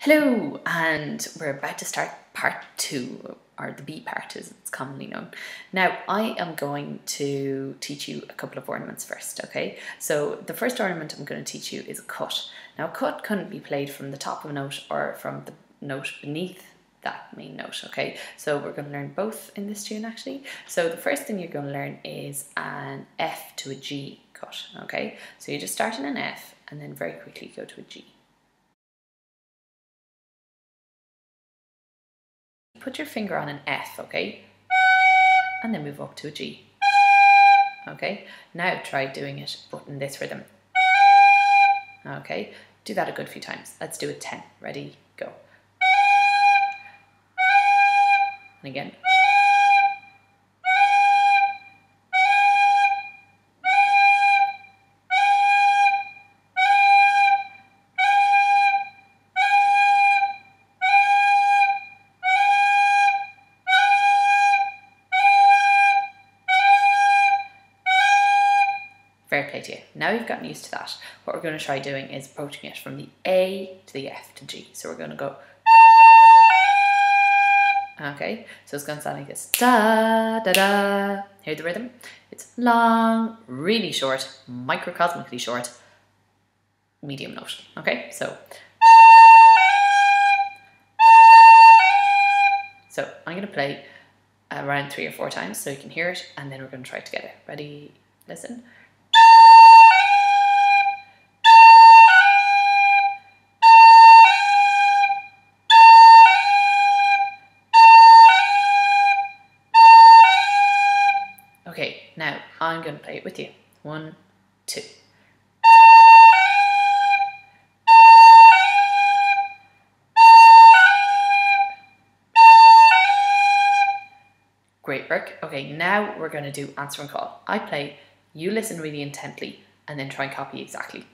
Hello, and we're about to start part 2, or the B part as it's commonly known. Now, I am going to teach you a couple of ornaments first, okay? So the first ornament I'm going to teach you is a cut. Now, a cut couldn't be played from the top of a note or from the note beneath that main note, okay? So we're going to learn both in this tune actually. So the first thing you're going to learn is an F to a G cut, okay? So you just start in an F and then very quickly go to a G. Put your finger on an F, okay? And then move up to a G. Okay? Now try doing it, but in this rhythm. Okay? Do that a good few times. Let's do it 10. Ready? Go. And again. Fair play to you. Now you've gotten used to that. What we're going to try doing is approaching it from the A to the F to G. So we're going to go. Okay, so it's going to sound like this. Da, da, da. Hear the rhythm? It's long, really short, microcosmically short, medium note. Okay, so I'm going to play around 3 or 4 times so you can hear it, and then we're going to try it together. Ready? Listen. Okay, now I'm going to play it with you. 1, 2. Great work. Okay, now we're going to do answer and call. I play, you listen really intently, and then try and copy exactly.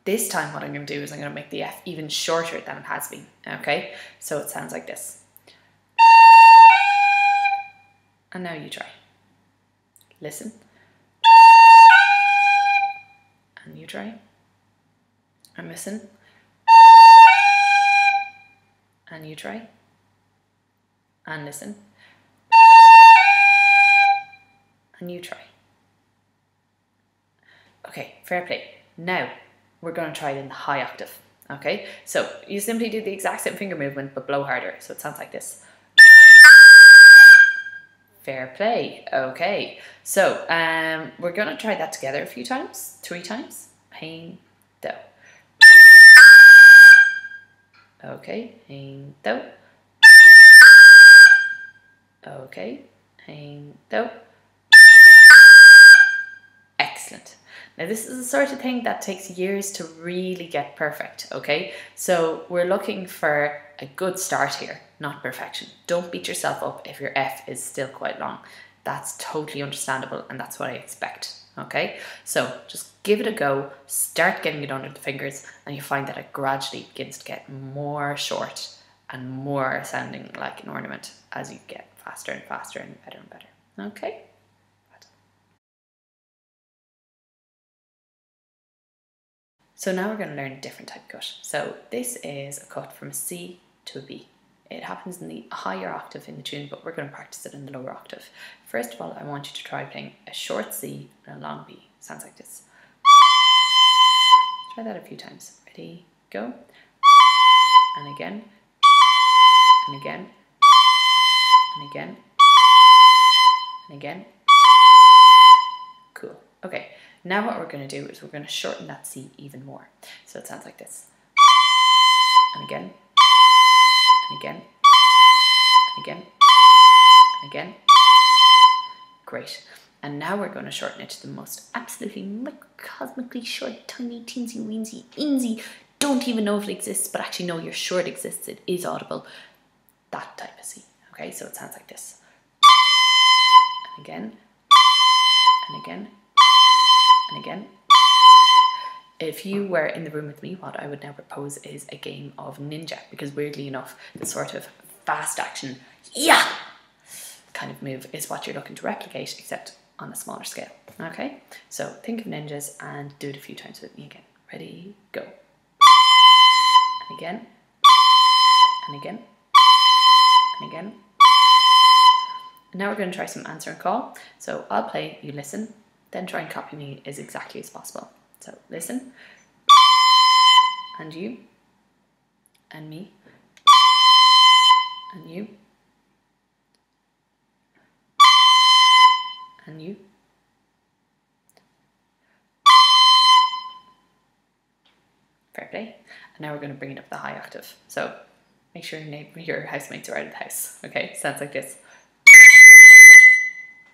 This time what I'm going to do is I'm going to make the F even shorter than it has been. Okay, so it sounds like this. And now you try. Listen. And you try. And listen. And you try. And listen. And you try. Okay, fair play. Now we're going to try it in the high octave. Okay, so you simply do the exact same finger movement but blow harder. So it sounds like this. Fair play. Okay, so we're going to try that together a few times, 3 times. Hein, do. Okay, hein, do. Okay, hein, do. Excellent. Now this is the sort of thing that takes years to really get perfect, okay? So we're looking for a good start here, not perfection. Don't beat yourself up if your F is still quite long. That's totally understandable and that's what I expect, okay? So just give it a go, start getting it under the fingers, and you find that it gradually begins to get more short and more sounding like an ornament as you get faster and faster and better, okay? So now we're going to learn a different type of cut. So this is a cut from a C to a B. It happens in the higher octave in the tune, but we're going to practice it in the lower octave. First of all, I want you to try playing a short C and a long B. Sounds like this. Try that a few times. Ready? Go. And again. And again. And again. And again. Cool. Okay. Now what we're going to do is we're going to shorten that C even more. So it sounds like this. And again. And again. And again. And again. Great. And now we're going to shorten it to the most absolutely microcosmically short, tiny, teensy, weensy, eensy, don't even know if it exists, but actually no, you're sure it exists, it is audible. That type of C. Okay, so it sounds like this. And again. And again. And again. If you were in the room with me, what I would now propose is a game of ninja, because weirdly enough, the sort of fast action, yeah, kind of move is what you're looking to replicate, except on a smaller scale. Okay, so think of ninjas and do it a few times with me again. Ready, go. And again. and again, and again. And now we're going to try some answer and call. So I'll play, you listen, then try and copy me as exactly as possible. So listen, and you, and me, and you, and you. Fair play. And now we're going to bring it up the high octave. So make sure your housemates are out of the house. Okay, sounds like this.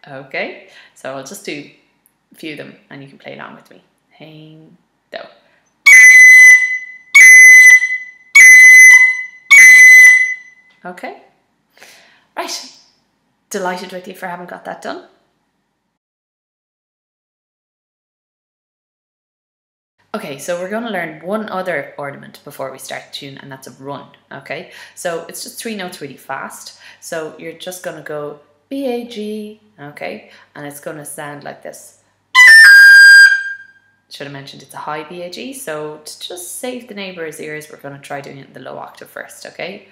Okay, so I'll just do a few of them and you can play along with me. Hang, do. Okay, right. Delighted with you for having got that done. Okay, so we're going to learn one other ornament before we start the tune, and that's a run, okay? So it's just 3 notes really fast. So you're just going to go B-A-G, okay? And it's going to sound like this. Should have mentioned it's a high B-A-G, so to just save the neighbour's ears, we're going to try doing it in the low octave first, okay?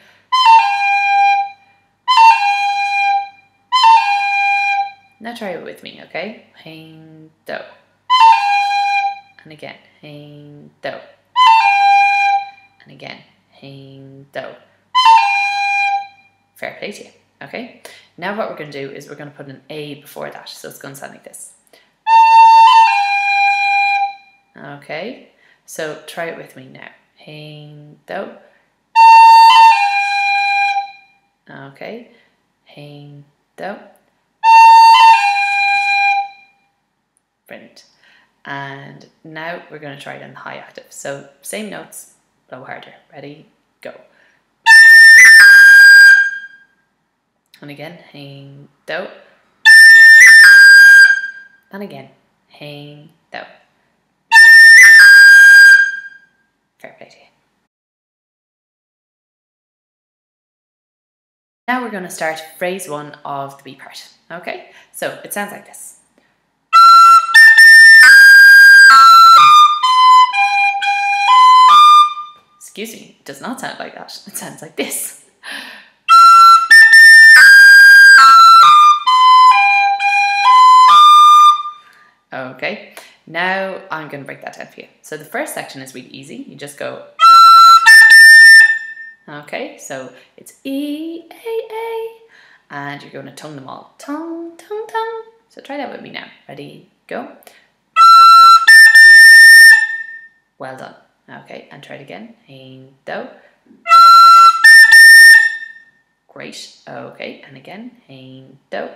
Now try it with me, okay? Hang, do. And again, hang, do. And again, hang, do. Fair play to you, okay? Now what we're going to do is we're going to put an A before that, so it's going to sound like this. Okay, so try it with me now. Hang, do. Okay, hang, do. Brilliant. And now we're going to try it in the high octave. So same notes, blow harder. Ready, go. And again, hang, do. And again, hang, do. Fair play to you. Now we're going to start phrase 1 of the B part. Okay, so it sounds like this. Excuse me, it does not sound like that. It sounds like this. Okay, now I'm going to break that down for you. So the first section is really easy. You just go. Okay, so it's E, A, A, and you're going to tongue them all. Tongue, tongue, tongue. So try that with me now. Ready, go. Well done. Okay, and try it again. Hang, do. Great. Okay, and again. Hang, do.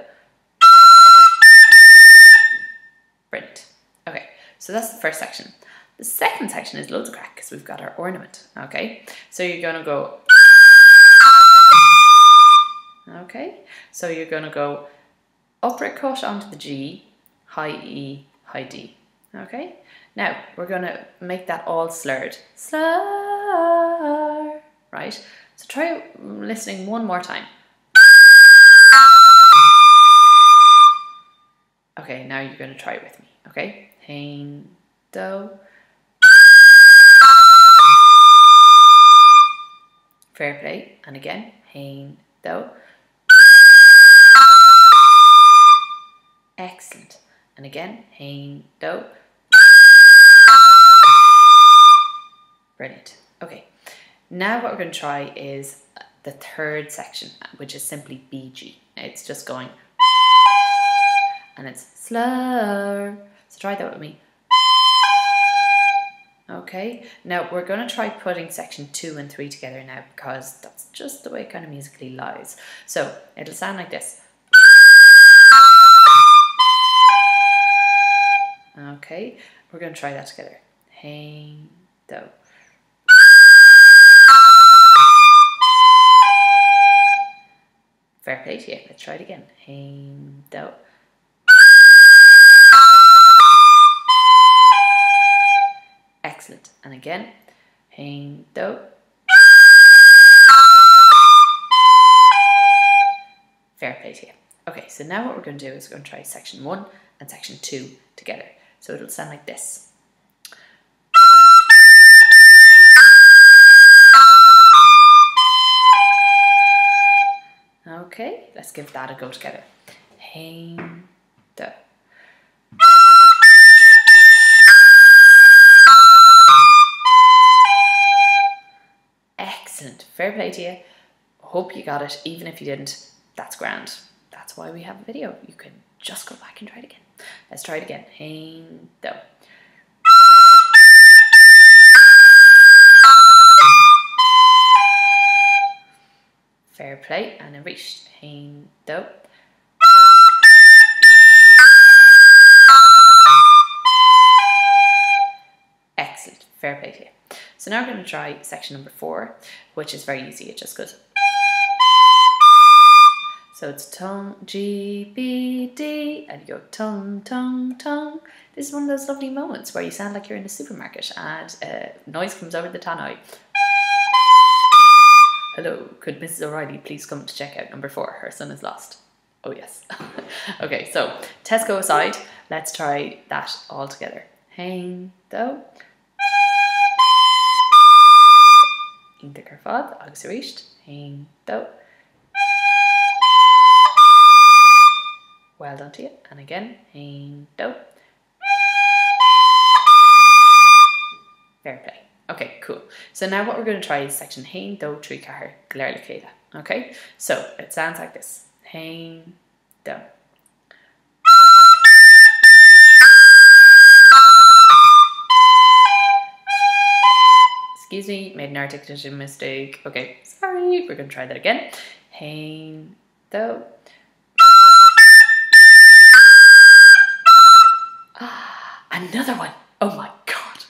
Brilliant. Okay, so that's the first section. The second section is loads of crack because we've got our ornament. Okay, so you're going to go. Okay, so you're going to go uppercut onto the G, high E, high D. Okay, now we're going to make that all slurred. Slur, right? So try listening one more time. Okay, now you're going to try it with me. Okay, hang, do. Fair play, and again, hang, do. Excellent, and again, hang, do. Brilliant. Okay, now what we're going to try is the third section, which is simply BG. It's just going, and it's slur. So try that with me. Okay, now we're going to try putting section 2 and 3 together now because that's just the way it kind of musically lies. So it'll sound like this. Okay, we're going to try that together. Hang, do. Fair play to you. Let's try it again. Hang, do. Excellent. And again, hang, do. Fair play to you. Okay, so now what we're going to do is we're going to try section 1 and section 2 together. So it'll sound like this. if that'd go together. Hein, do. Excellent. Fair play to you. Hope you got it. Even if you didn't, that's grand. That's why we have a video. You can just go back and try it again. Let's try it again. Hein, do. Fair play. And then reached. Hein, do. Excellent. Fair play to you. So now we're going to try section number 4, which is very easy. It just goes. So it's tongue, G, B, D, and you go tongue, tongue, tongue. This is one of those lovely moments where you sound like you're in a supermarket and noise comes over the tannoy. Hello, could Mrs. O'Reilly please come to check out number 4? Her son is lost. Oh yes. Okay, so Tesco aside, let's try that all together. Hein, do. Ínta gur fad, agus a ríist. Hein, do. Well done to you. And again, hein, do. Fair play. Okay, cool. So now what we're going to try is section hein, do, trí chathair, gléir le chéile. Okay, so it sounds like this. Hein, do. Excuse me, made an articulation mistake. Okay, sorry, we're going to try that again. Hein, do. Another one. Oh my God.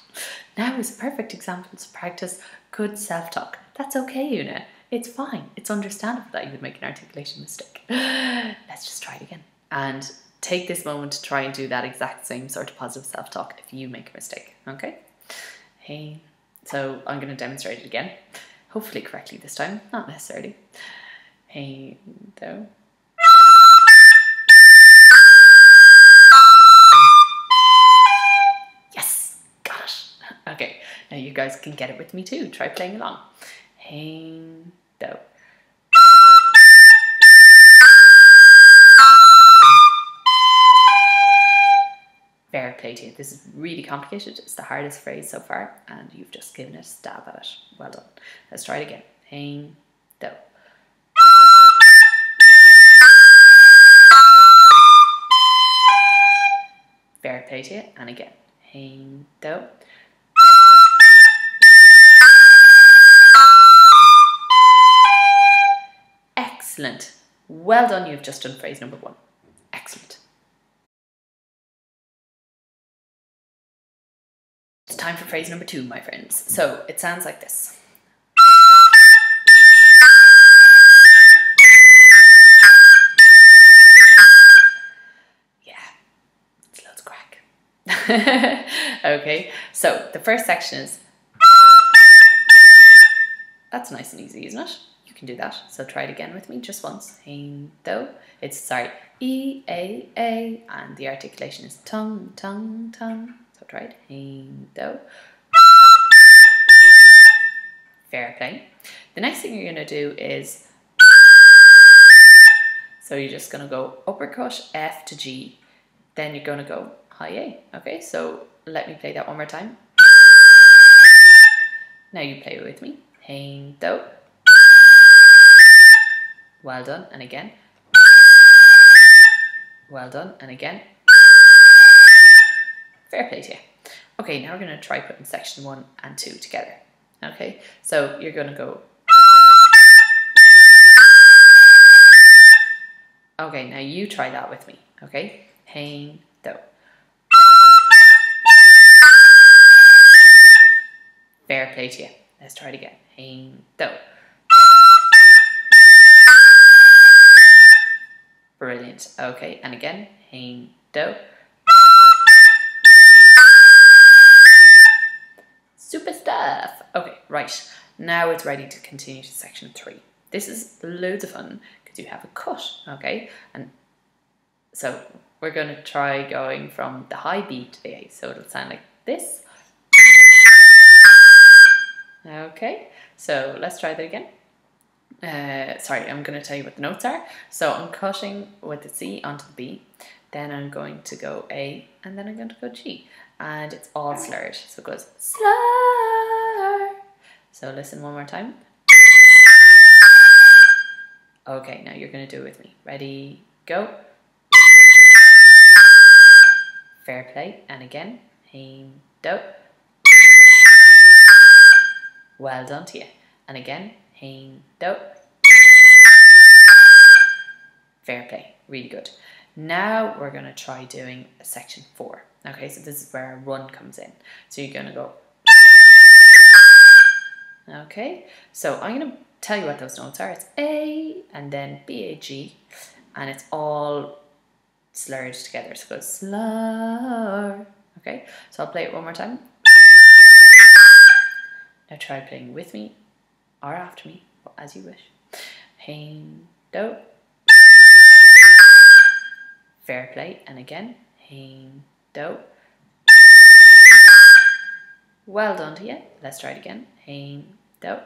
Now is a perfect example to practice good self-talk. That's okay, Una. It's fine. It's understandable that you would make an articulation mistake. Let's just try it again. And take this moment to try and do that exact same sort of positive self-talk if you make a mistake. Okay? Hey. So I'm going to demonstrate it again. Hopefully correctly this time. Not necessarily. Hey, do. Okay, now you guys can get it with me too. Try playing along. Hein, do. Fair play to you. This is really complicated. It's the hardest phrase so far, and you've just given it a stab at it. Well done. Let's try it again. Hein, do. Fair play to you. And again. Hein, do. Excellent. Well done, you've just done phrase number 1. Excellent. It's time for phrase number 2, my friends. So it sounds like this. Yeah, it's loads of crack. Okay, so the first section is. That's nice and easy, isn't it? You can do that. So try it again with me, just once. Hein, do. It's, sorry, E, A, and the articulation is tongue, tongue, tongue. So try it. Hein, do. Fair play. The next thing you're going to do is, so you're just going to go uppercut F to G. Then you're going to go high A. Okay, so let me play that one more time. Now you play it with me. Hein, do. Well done, and again. Well done, and again. Fair play to you. Okay, now we're going to try putting section 1 and 2 together. Okay, so you're going to go. Okay, now you try that with me. Okay, hein, do. Fair play to you. Let's try it again. Hein, do. Brilliant. Okay, and again. Hein, do. Super stuff. Okay, right. Now it's ready to continue to section 3. This is loads of fun because you have a cut, okay? And so we're going to try going from the high B to the A. So it'll sound like this. Okay, so let's try that again. sorry, I'm going to tell you what the notes are. So I'm cutting with the C onto the B, then I'm going to go A, and then I'm going to go G. And it's all slurred, so it goes slur. So listen one more time. Okay, now you're going to do it with me. Ready, go. Fair play, and again, aim, do. Well done to you. And again, aim, do. Fair play, really good. Now we're going to try doing section 4. Okay, so this is where a run comes in. So you're going to go. Okay, so I'm going to tell you what those notes are. It's A and then B-A-G, and it's all slurred together. So it goes slur. Okay, so I'll play it one more time. Now try playing with me or after me, as you wish. Aim, do. Fair play, and again, aim, do. Well done to you. Let's try it again. Aim, do.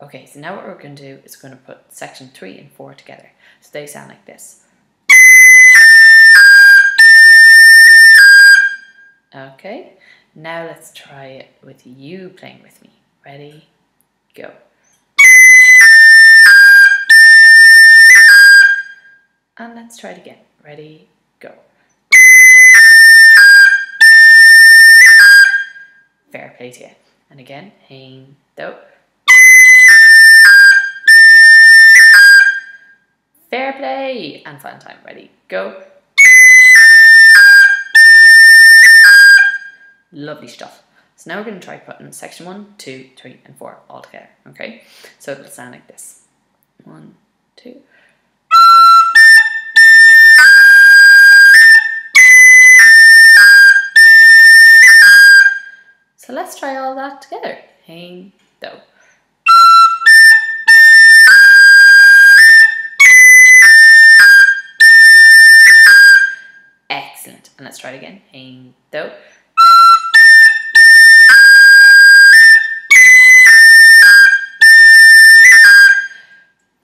Okay, so now what we're going to do is we're going to put section 3 and 4 together. So they sound like this. Okay, now let's try it with you playing with me. Ready, go. And let's try it again. Ready, go. Fair play to you. And again, aim, do. Fair play. And fun time. Ready, go. Lovely stuff. So now we're going to try putting section 1, 2, 3, and 4 all together. Okay, so it'll sound like this. 1, 2. So let's try all that together. Aim, do. Excellent. And let's try it again. Aim, do.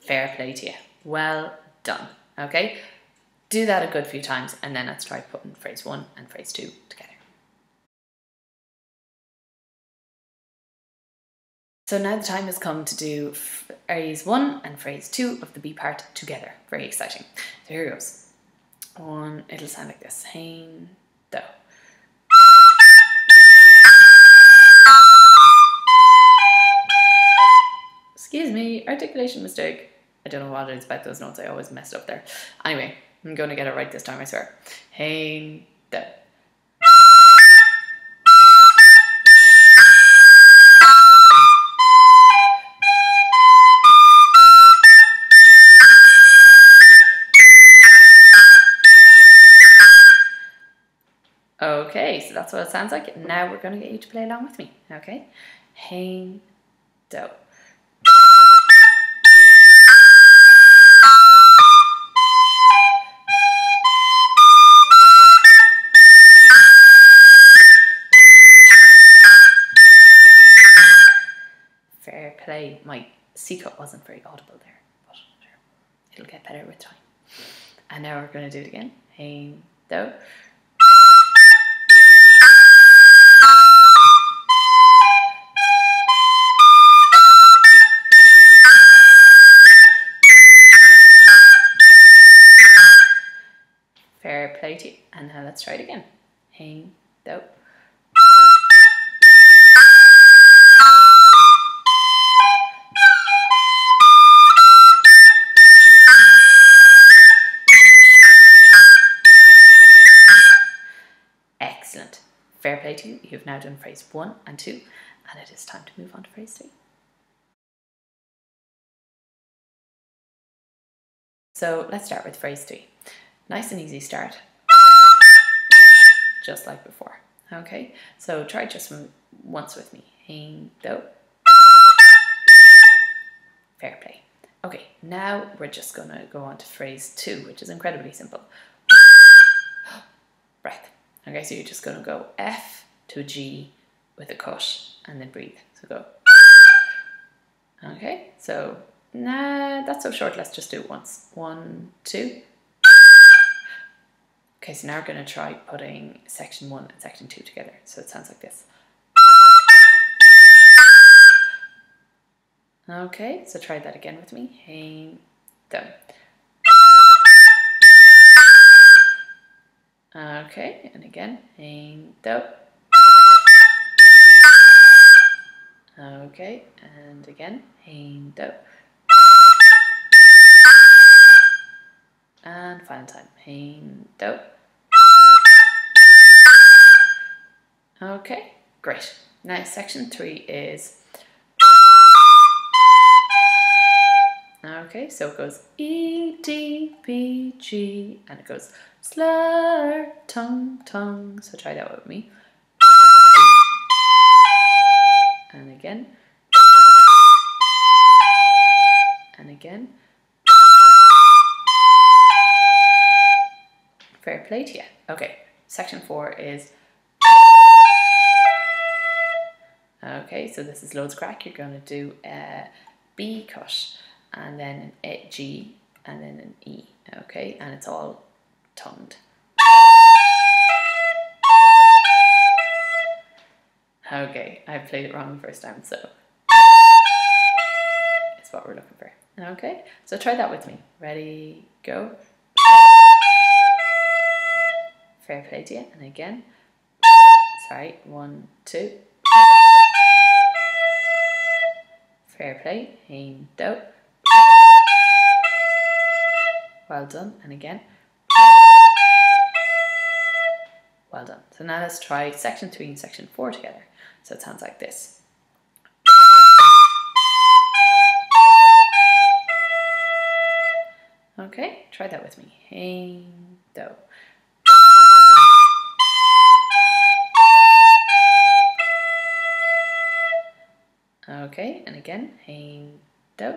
Fair play to you. Well done. Okay, do that a good few times, and then let's try putting phrase 1 and phrase 2 together. So now the time has come to do phrase 1 and phrase 2 of the B part together. Very exciting. So here goes. One, it'll sound like this. Aim, do. Excuse me, articulation mistake. I don't know what it is about those notes. I always mess it up there. Anyway, I'm going to get it right this time, I swear. Aim, do. Okay, so that's what it sounds like. Now we're going to get you to play along with me. Okay, aim, do. Fair play. My C cut wasn't very audible there, but it'll get better with time. And now we're going to do it again. Aim, do. Fair play to you. And now let's try it again. Aim, do. Excellent. Fair play to you. You've now done phrase 1 and 2, and it is time to move on to phrase 3. So let's start with phrase 3. Nice and easy start, just like before. Okay, so try just once with me. Aim, do. Fair play. Okay, now we're just going to go on to phrase 2, which is incredibly simple. Breath. Okay, so you're just going to go F to G with a cut and then breathe. So go. Okay, so nah, that's so short. Let's just do it once. 1, 2. Okay, so now we're going to try putting section 1 and section 2 together. So it sounds like this. Okay, so try that again with me. Hein, do. Okay, and again. Hein, do. Okay, and again. Hein, do. And final time. Hein, do. Okay, great. Now section 3 is... Okay, so it goes E, D, B, G, and it goes slur, tongue, tongue. So try that with me. And again. And again. Fair play to you. Okay, section 4 is... Okay, so this is loads of crack. You're going to do a B cut, and then an A, G, and then an E. Okay, and it's all tongued. Okay, I played it wrong the first time, so it's what we're looking for. Okay, so try that with me. Ready, go. Fair play to you. And again. Sorry, 1, 2. Fair play. Hein, do. Well done. And again. Well done. So now let's try section 3 and section 4 together. So it sounds like this. Okay, try that with me. Hein, do. Okay, and again. Hein, do.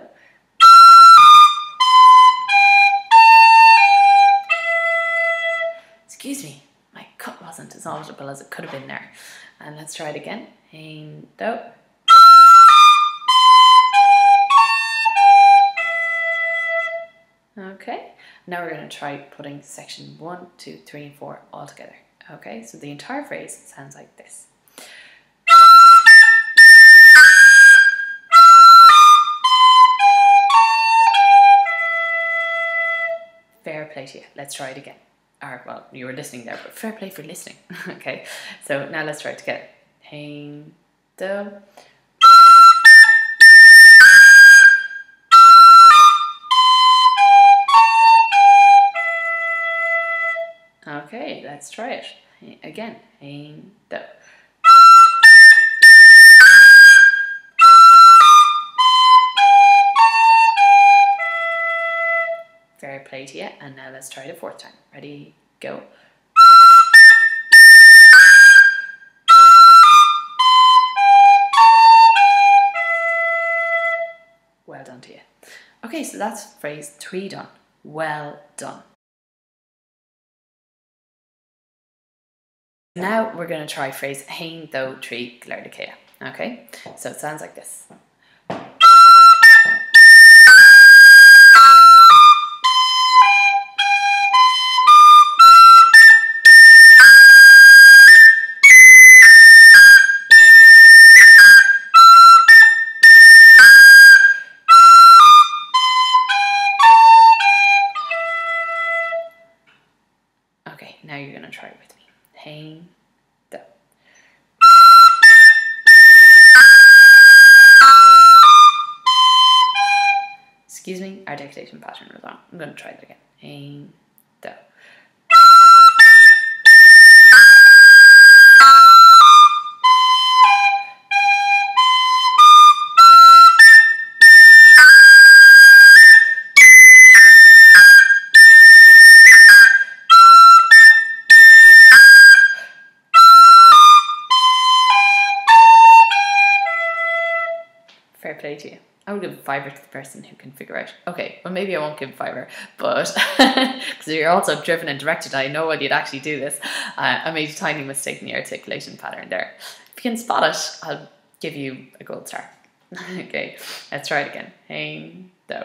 Excuse me, my cut wasn't as audible as it could have been there. And let's try it again. Hein, do. Okay, now we're going to try putting section 1, 2, 3, and 4 all together. Okay, so the entire phrase sounds like this. Fair play to you. Let's try it again. Or, well, you were listening there, but fair play for listening. Okay, so now let's try it together. Hein, do. Okay, let's try it. Again. Hein, do. Fair play to you. And now let's try the 4th time. Ready, go. Well done to you. Okay, so that's phrase 3 done. Well done. Now we're going to try phrase hein, do, trí, glár, okay, so it sounds like this. Okay, now you're going to try it with me. Hein, do. Excuse me, our dictation pattern was wrong. I'm going to try it again. Hein, do. Fair play to you. I would give a fiver to the person who can figure out. Okay, well maybe I won't give a fiver, but because you're also driven and directed, I know when you'd actually do this. I made a tiny mistake in the articulation pattern there. If you can spot it, I'll give you a gold star. Okay, let's try it again. Hein, do.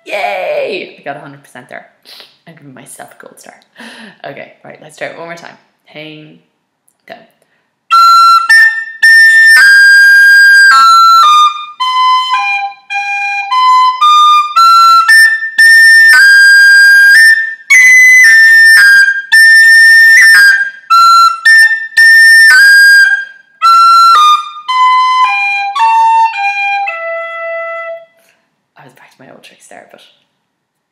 Yay! I got 100% there. I'm giving myself a gold star. Okay, right, let's try it one more time. Hein, do. I was back to my old tricks there, but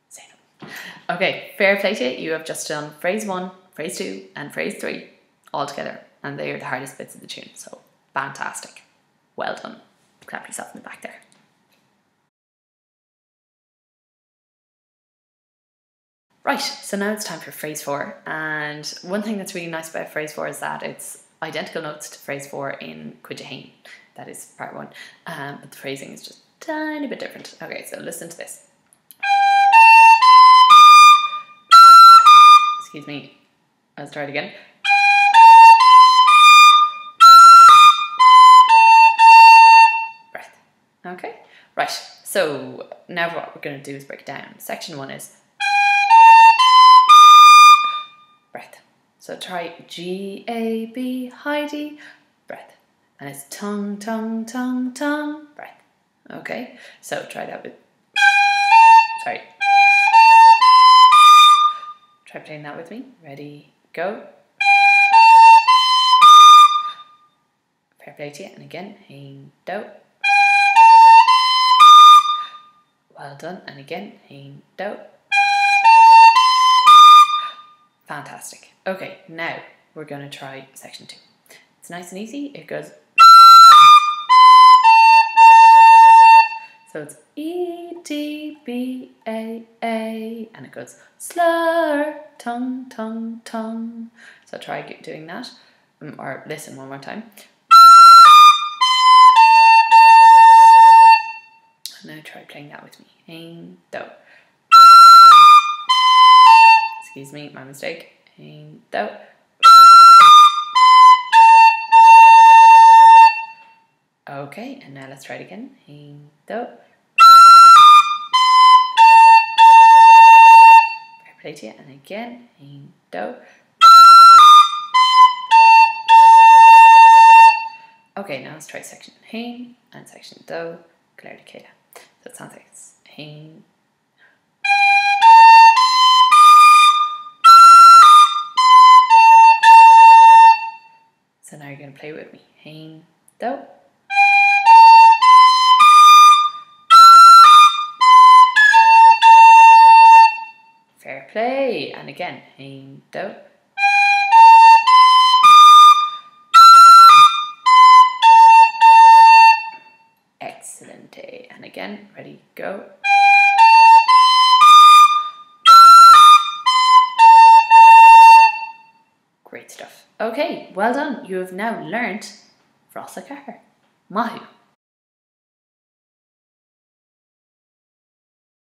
say no. Okay, fair play to you. You have just done phrase 1, phrase 2, and phrase 3 all together, and they are the hardest bits of the tune. So fantastic. Well done. Clap yourself in the back there. Right, so now it's time for phrase 4. And one thing that's really nice about phrase 4 is that it's identical notes to phrase 4 in Puiteach. That is part 1. But the phrasing is just a tiny bit different. Okay, so listen to this. Excuse me. Let's try it again. Breath. Okay, right. So now what we're going to do is break it down. Section 1 is breath. So try G-A-B, Heidi, breath. And it's tongue, tongue, tongue, tongue, breath. Okay, so try that with, sorry. Try playing that with me. Ready, go. Fair play to you. And again, hein, do. Well done. And again, hein, do. Fantastic. Okay, now we're going to try section 2. It's nice and easy. It goes. So it's E-D-B-A-A, and it goes slur, tongue, tongue, tongue. So try doing that, or listen one more time. Now try playing that with me. Hein, do. Excuse me, my mistake. Hein, do. Okay, and now let's try it again. Hein, do. Fair play to you, and again. Hein, do. Okay, now let's try section hein and section do. Claire de Keda. So it sounds like it's hein. So now you're going to play with me. Hein, do. Fair play. And again, hein, do. Excellent. And again, ready, go. Great stuff. Okay, well done. You have now learnt Frosakar. Mahu.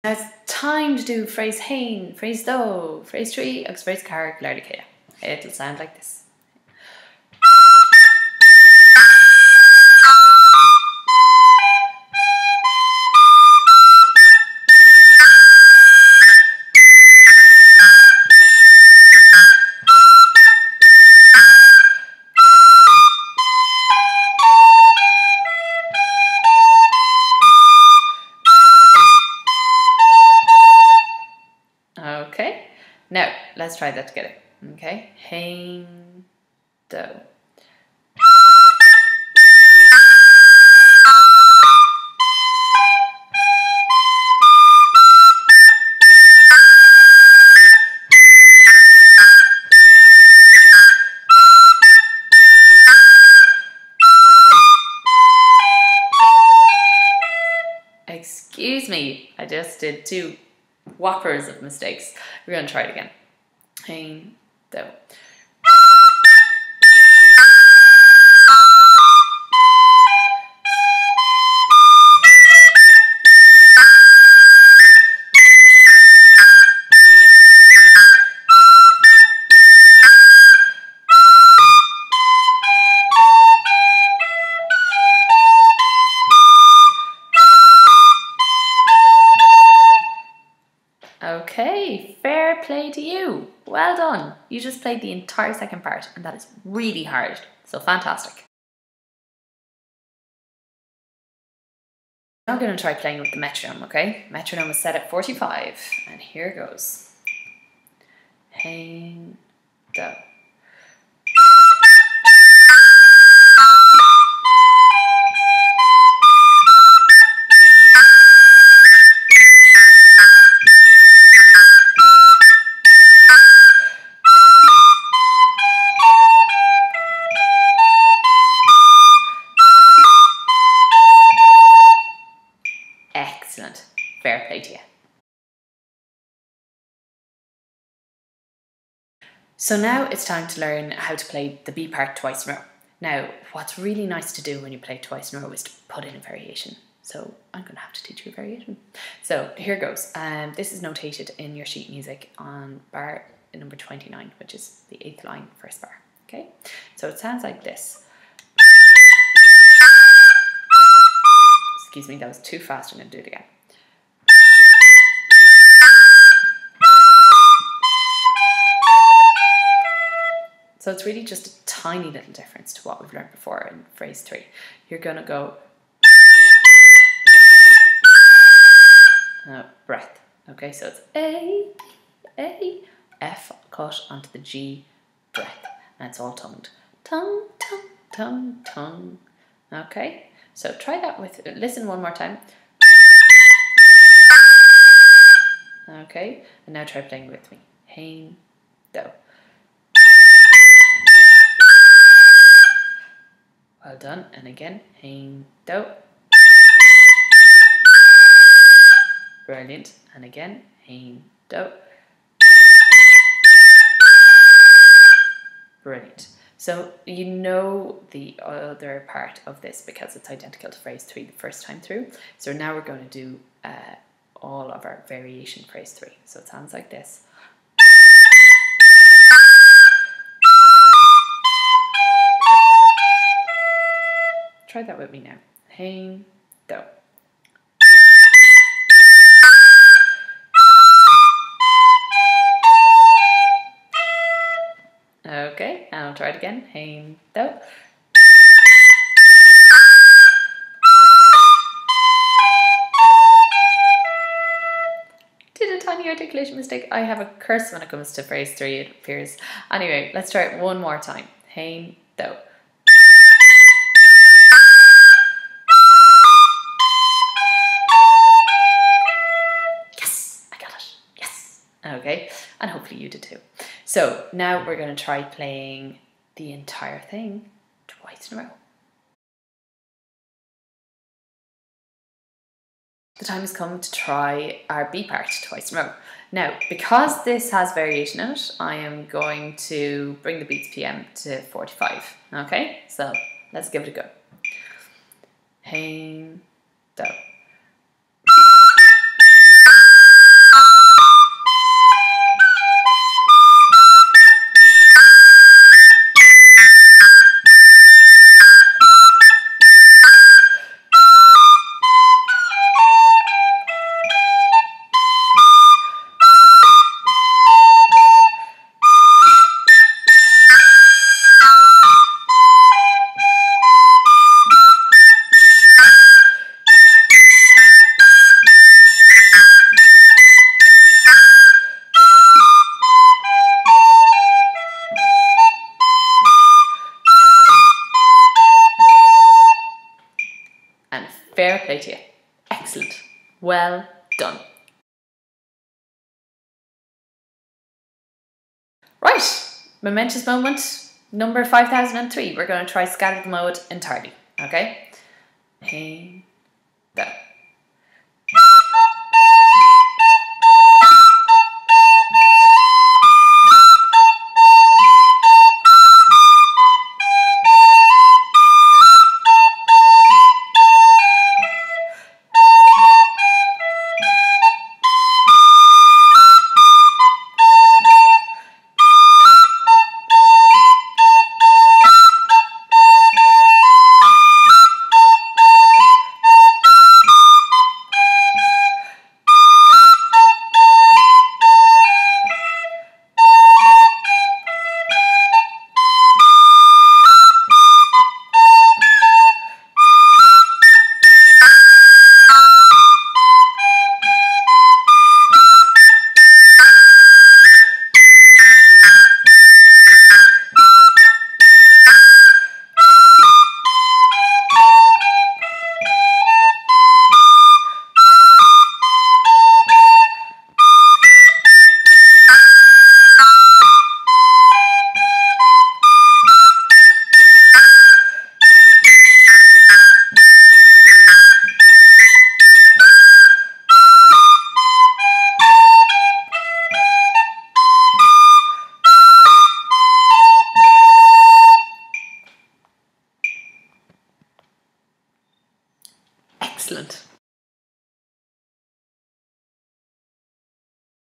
Now it's time to do phrase hein, phrase do, phrase 3, and phrase car, Glardicea. It'll sound like this. Okay, now let's try that together. Okay, hein, do. Excuse me, I just did 2 whoppers of mistakes. We're going to try it again. Hein, do. Okay, fair play to you. Well done. You just played the entire second part, and that is really hard. So fantastic. Now I'm going to try playing with the metronome, okay? Metronome is set at 45, and here goes. Hein, do. Excellent. Fair play to you. So now it's time to learn how to play the B part twice in a row. Now, what's really nice to do when you play twice in a row is to put in a variation. So I'm going to have to teach you a variation. So here goes. This is notated in your sheet music on bar number 29, which is the 8th line, first bar. Okay, so it sounds like this. Excuse me, that was too fast. I'm going to do it again. So it's really just a tiny little difference to what we've learned before in phrase 3. You're going to go breath. Okay, so it's A, F cut onto the G, breath. And it's all tongued. Tongue, tongue, tongue, tongue. Okay, so try that with, listen one more time. Okay, and now try playing with me. Hein, do. Well done, and again, hein, do. Brilliant, and again, hein, do. Brilliant. So you know the other part of this because it's identical to phrase 3 the first time through. So now we're going to do all of our variation phrase 3. So it sounds like this. Try that with me now. Hein, do. Okay, and I'll try it again. Hein, do. Did a tiny articulation mistake. I have a curse when it comes to phrase 3, it appears. Anyway, let's try it one more time. Hein, do. Yes, I got it. Yes. Okay, and hopefully you did too. So now we're going to try playing the entire thing twice in a row. The time has come to try our B part twice in a row. Now, because this has variation in it, I am going to bring the beats PM to 45. Okay, so let's give it a go. Hein, do. And fair play to you. Excellent. Well done. Right, momentous moment number 5003. We're going to try scattered mode entirely. Okay? Hein, do. Excellent.